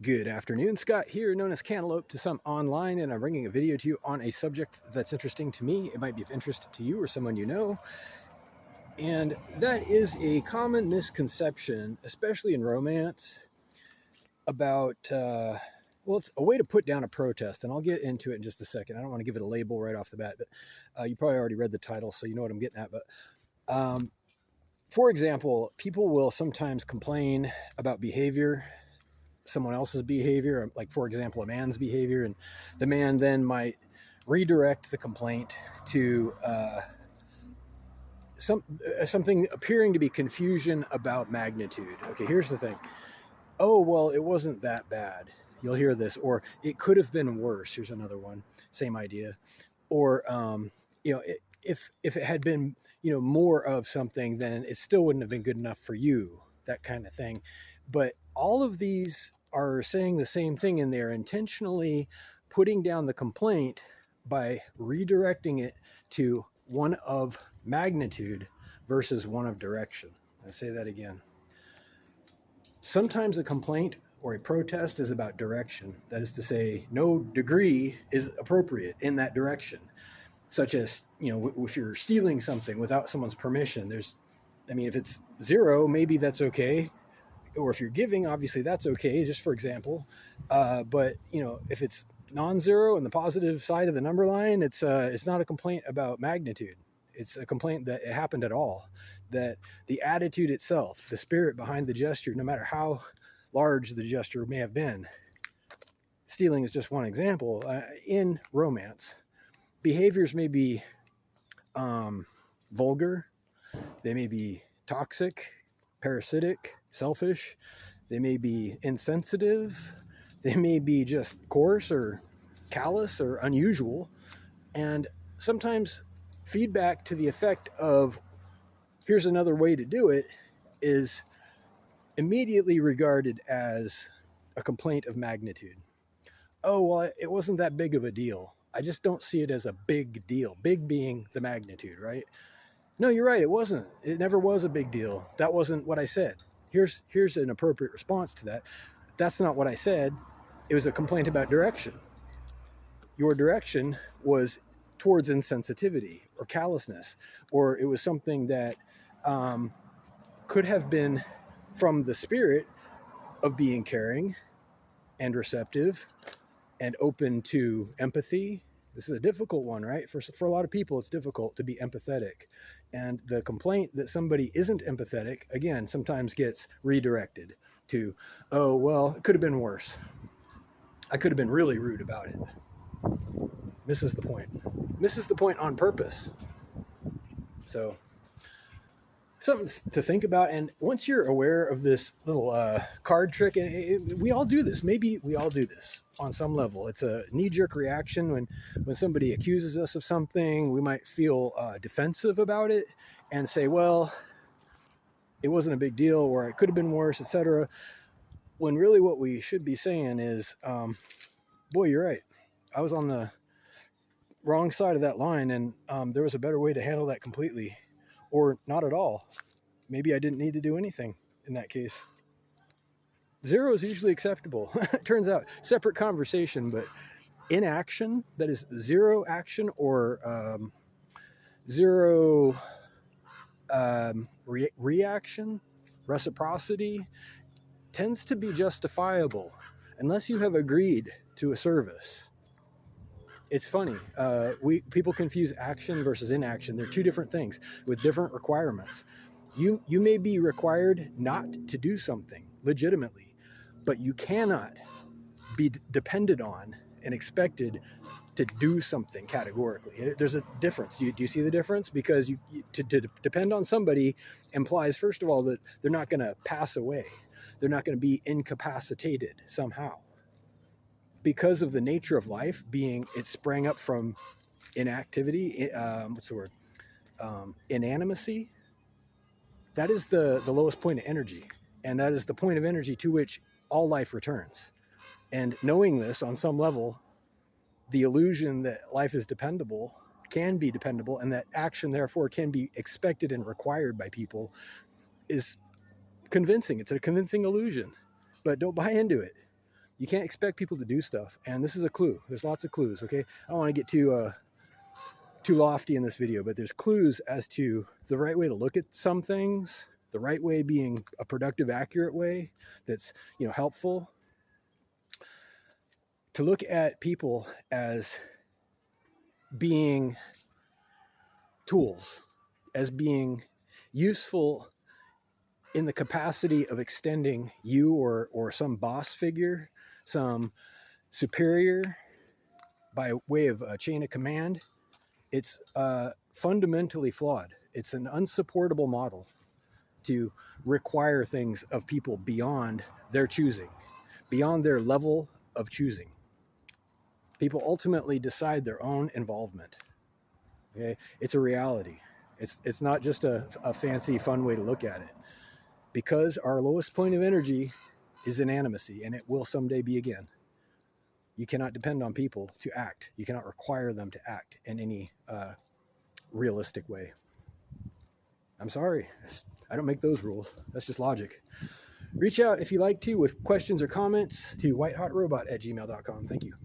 Good afternoon, Scott here, known as Cantaloupe to some online, and I'm bringing a video to you on a subject that's interesting to me. It might be of interest to you or someone you know, and that is a common misconception, especially in romance, about, well, it's a way to put down a protest, and I'll get into it in just a second. I don't want to give it a label right off the bat, but you probably already read the title, so you know what I'm getting at. But for example, people will sometimes complain about behavior, someone else's behavior, like for example, a man's behavior, and the man then might redirect the complaint to something appearing to be confusion about magnitude. Okay, here's the thing. Oh, well, it wasn't that bad. You'll hear this, or it could have been worse. Here's another one, same idea. Or if it had been more of something, then it still wouldn't have been good enough for you. That kind of thing. But all of these are saying the same thing, and they're intentionally putting down the complaint by redirecting it to one of magnitude versus one of direction. I say that again. Sometimes a complaint or a protest is about direction. That is to say, no degree is appropriate in that direction. Such as, if you're stealing something without someone's permission, if it's 0, maybe that's okay. Or if you're giving, obviously that's okay, just for example. But if it's non-zero and the positive side of the number line, it's not a complaint about magnitude. It's a complaint that it happened at all. That the attitude itself, the spirit behind the gesture, no matter how large the gesture may have been. Stealing is just one example. In romance, behaviors may be vulgar. They may be toxic, parasitic, selfish. They may be insensitive. They may be just coarse or callous or unusual. And sometimes feedback to the effect of, here's another way to do it, is immediately regarded as a complaint of magnitude. Oh, well, it wasn't that big of a deal. I just don't see it as a big deal. Big being the magnitude, right? No, you're right. It wasn't. It never was a big deal. That wasn't what I said. Here's an appropriate response to that. That's not what I said. It was a complaint about direction. Your direction was towards insensitivity or callousness, or it was something that could have been from the spirit of being caring and receptive and open to empathy. This is a difficult one, right? For a lot of people, it's difficult to be empathetic. And the complaint that somebody isn't empathetic, again, sometimes gets redirected to, oh, well, it could have been worse. I could have been really rude about it. Misses the point. Misses the point on purpose. So, something to think about. And once you're aware of this little card trick, and we all do this, maybe we all do this on some level. It's a knee-jerk reaction when somebody accuses us of something. We might feel defensive about it and say, well, it wasn't a big deal, or it could have been worse, etc. When really what we should be saying is, boy, you're right. I was on the wrong side of that line, and there was a better way to handle that completely. Or not at all. Maybe I didn't need to do anything in that case. 0 is usually acceptable. It turns out, separate conversation, but inaction, that is 0 action, or 0 reaction, reciprocity, tends to be justifiable unless you have agreed to a service. It's funny. People confuse action versus inaction. They're two different things with different requirements. You may be required not to do something legitimately, but you cannot be depended on and expected to do something categorically. There's a difference. Do you see the difference? Because to depend on somebody implies, first of all, that they're not going to pass away. They're not going to be incapacitated somehow. Because of the nature of life being, it sprang up from inactivity, inanimacy. That is the lowest point of energy. And that is the point of energy to which all life returns. And knowing this on some level, the illusion that life is dependable, can be dependable, and that action therefore can be expected and required by people is convincing. It's a convincing illusion, but don't buy into it. You can't expect people to do stuff. And this is a clue. There's lots of clues, okay? I don't want to get too lofty in this video, but there's clues as to the right way to look at some things, the right way being a productive, accurate way that's, helpful. To look at people as being tools, as being useful in the capacity of extending you or some boss figure, some superior by way of a chain of command, it's fundamentally flawed. It's an unsupportable model to require things of people beyond their choosing, beyond their level of choosing. People ultimately decide their own involvement. Okay? It's a reality. It's not just a fancy, fun way to look at it. Because our lowest point of energy is in animacy, and it will someday be again. You cannot depend on people to act. You cannot require them to act in any realistic way. I'm sorry. I don't make those rules. That's just logic. Reach out if you like to with questions or comments to whitehotrobot@gmail.com. Thank you.